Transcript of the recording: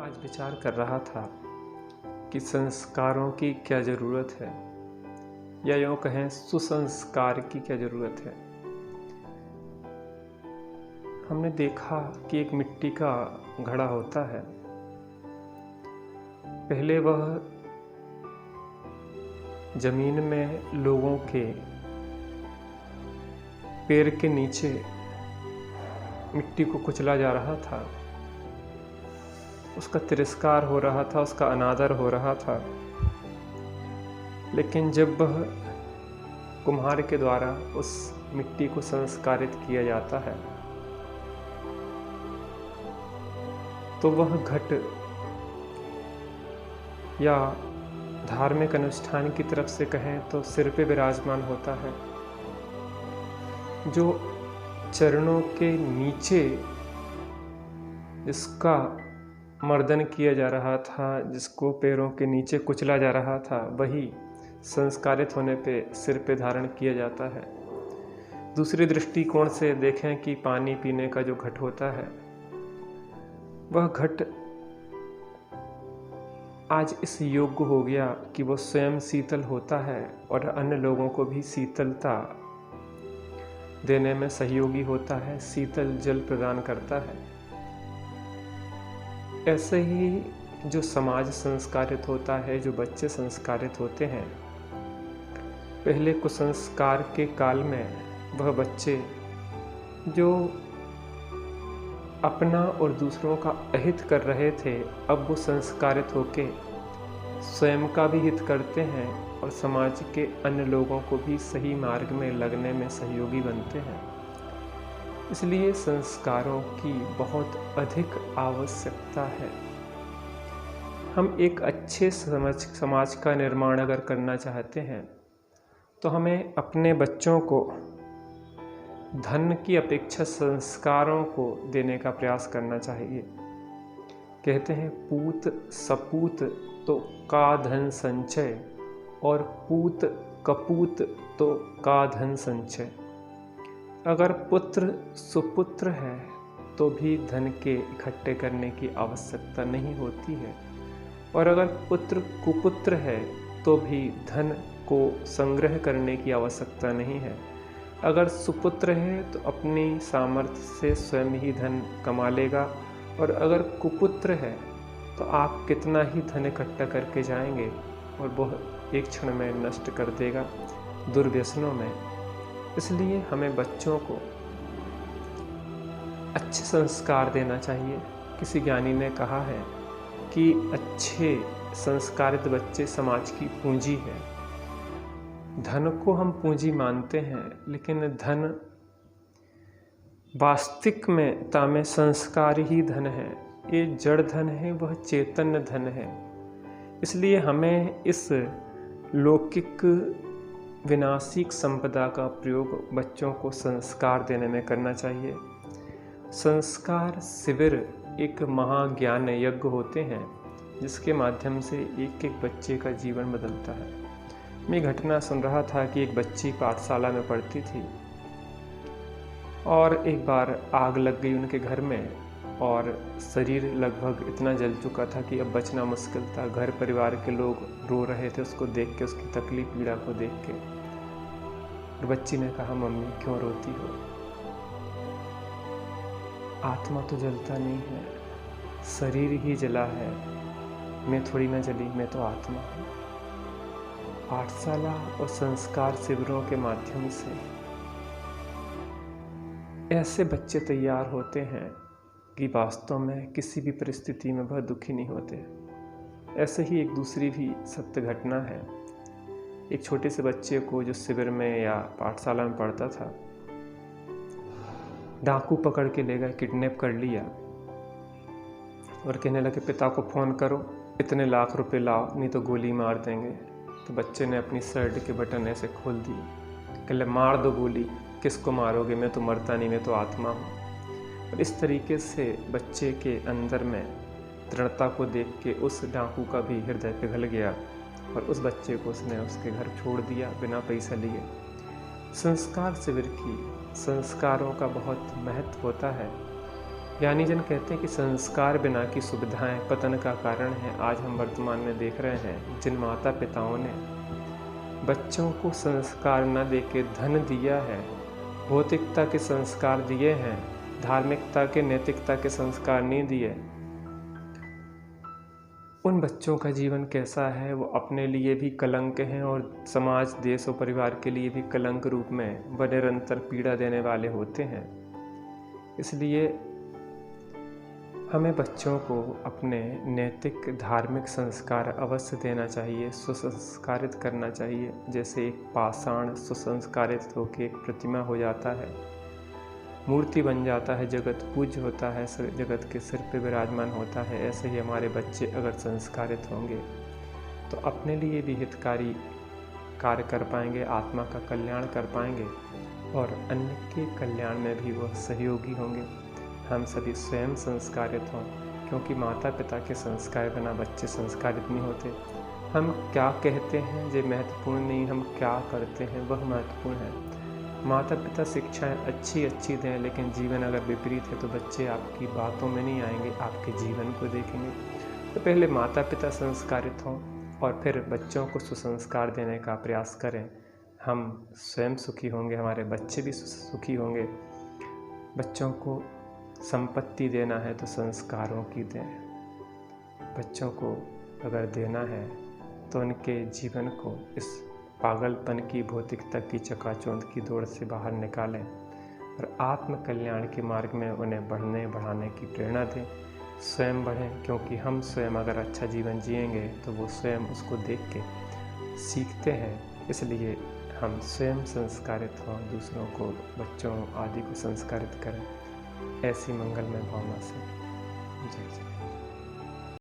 आज विचार कर रहा था कि संस्कारों की क्या ज़रूरत है, या यूँ कहें सुसंस्कार की क्या ज़रूरत है। हमने देखा कि एक मिट्टी का घड़ा होता है। पहले वह ज़मीन में लोगों के पैर के नीचे मिट्टी को कुचला जा रहा था, उसका तिरस्कार हो रहा था, उसका अनादर हो रहा था। लेकिन जब वह कुम्हार के द्वारा उस मिट्टी को संस्कारित किया जाता है तो वह घट या धार्मिक अनुष्ठान की तरफ से कहें तो सिर पे विराजमान होता है। जो चरणों के नीचे जिसका मर्दन किया जा रहा था, जिसको पैरों के नीचे कुचला जा रहा था, वही संस्कारित होने पे सिर पे धारण किया जाता है। दूसरे दृष्टिकोण से देखें कि पानी पीने का जो घट होता है, वह घट आज इस योग्य हो गया कि वो स्वयं शीतल होता है और अन्य लोगों को भी शीतलता देने में सहयोगी होता है, शीतल जल प्रदान करता है। ऐसे ही जो समाज संस्कारित होता है, जो बच्चे संस्कारित होते हैं, पहले कुसंस्कार के काल में वह बच्चे जो अपना और दूसरों का अहित कर रहे थे, अब वो संस्कारित होके स्वयं का भी हित करते हैं और समाज के अन्य लोगों को भी सही मार्ग में लगने में सहयोगी बनते हैं। इसलिए संस्कारों की बहुत अधिक आवश्यकता है। हम एक अच्छे समाज का निर्माण अगर करना चाहते हैं तो हमें अपने बच्चों को धन की अपेक्षा संस्कारों को देने का प्रयास करना चाहिए। कहते हैं पूत सपूत तो का धन संचय और पूत कपूत तो का धन संचय। अगर पुत्र सुपुत्र है तो भी धन के इकट्ठे करने की आवश्यकता नहीं होती है, और अगर पुत्र कुपुत्र है तो भी धन को संग्रह करने की आवश्यकता नहीं है। अगर सुपुत्र है तो अपनी सामर्थ्य से स्वयं ही धन कमा लेगा, और अगर कुपुत्र है तो आप कितना ही धन इकट्ठा करके जाएंगे और वह एक क्षण में नष्ट कर देगा दुर्व्यसनों में। इसलिए हमें बच्चों को अच्छे संस्कार देना चाहिए। किसी ज्ञानी ने कहा है कि अच्छे संस्कारित बच्चे समाज की पूंजी है। धन को हम पूंजी मानते हैं, लेकिन धन वास्तविक में संस्कार ही धन है। ये जड़ धन है, वह चैतन्य धन है। इसलिए हमें इस लौकिक विनाशिक संपदा का प्रयोग बच्चों को संस्कार देने में करना चाहिए। संस्कार शिविर एक महाज्ञान यज्ञ होते हैं जिसके माध्यम से एक एक बच्चे का जीवन बदलता है। मैं घटना सुन रहा था कि एक बच्ची पाठशाला में पढ़ती थी और एक बार आग लग गई उनके घर में और शरीर लगभग इतना जल चुका था कि अब बचना मुश्किल था। घर परिवार के लोग रो रहे थे उसको देख के, उसकी तकलीफ पीड़ा को देख के। और बच्ची ने कहा, मम्मी क्यों रोती हो? आत्मा तो जलता नहीं है, शरीर ही जला है, मैं थोड़ी ना जली, मैं तो आत्मा हूँ। पाठशाला और संस्कार शिविरों के माध्यम से ऐसे बच्चे तैयार होते हैं कि वास्तव में किसी भी परिस्थिति में वह दुखी नहीं होते। ऐसे ही एक दूसरी भी सत्य घटना है। एक छोटे से बच्चे को जो शिविर में या पाठशाला में पढ़ता था, डाकू पकड़ के ले गए, किडनैप कर लिया और कहने लगे पिता को फ़ोन करो, इतने लाख रुपए लाओ, नहीं तो गोली मार देंगे। तो बच्चे ने अपनी शर्ट के बटन ऐसे खोल दिए, कहले मार दो गोली, किसको मारोगे, मैं तो मरता नहीं, मैं तो आत्मा हूँ। और इस तरीके से बच्चे के अंदर में दृढ़ता को देख के उस डाकू का भी हृदय पिघल गया और उस बच्चे को उसने उसके घर छोड़ दिया बिना पैसा लिए। संस्कार शिविर की संस्कारों का बहुत महत्व होता है। ज्ञानीजन कहते हैं कि संस्कार बिना की सुविधाएं पतन का कारण है। आज हम वर्तमान में देख रहे हैं जिन माता पिताओं ने बच्चों को संस्कार न देके धन दिया है, भौतिकता के संस्कार दिए हैं, धार्मिकता के नैतिकता के संस्कार नहीं दिए, उन बच्चों का जीवन कैसा है वो अपने लिए भी कलंक हैं और समाज, देश और परिवार के लिए भी कलंक रूप में व निरंतर पीड़ा देने वाले होते हैं। इसलिए हमें बच्चों को अपने नैतिक धार्मिक संस्कार अवश्य देना चाहिए, सुसंस्कारित करना चाहिए। जैसे एक पाषाण सुसंस्कारित होकर एक प्रतिमा हो जाता है, मूर्ति बन जाता है, जगत पूज्य होता है, जगत के सिर पे विराजमान होता है, ऐसे ही हमारे बच्चे अगर संस्कारित होंगे तो अपने लिए भी हितकारी कार्य कर पाएंगे, आत्मा का कल्याण कर पाएंगे और अन्य के कल्याण में भी वह सहयोगी होंगे। हम सभी स्वयं संस्कारित हों, क्योंकि माता पिता के संस्कार बिना बच्चे संस्कारित नहीं होते। हम क्या कहते हैं ये महत्वपूर्ण नहीं, हम क्या करते हैं वह महत्वपूर्ण है। माता पिता शिक्षाएं अच्छी दें, लेकिन जीवन अगर विपरीत है तो बच्चे आपकी बातों में नहीं आएंगे, आपके जीवन को देखेंगे। तो पहले माता पिता संस्कारित हों और फिर बच्चों को सुसंस्कार देने का प्रयास करें। हम स्वयं सुखी होंगे, हमारे बच्चे भी सुखी होंगे। बच्चों को संपत्ति देना है तो संस्कारों की दें। बच्चों को अगर देना है तो उनके जीवन को इस पागलपन की, भौतिकता की चकाचौंध की दौड़ से बाहर निकालें और आत्म कल्याण के मार्ग में उन्हें बढ़ाने की प्रेरणा दें। स्वयं बढ़ें, क्योंकि हम स्वयं अगर अच्छा जीवन जिएंगे तो वो स्वयं उसको देख के सीखते हैं। इसलिए हम स्वयं संस्कारित हों, दूसरों को, बच्चों आदि को संस्कारित करें। ऐसी मंगलमय भावना से जय जय।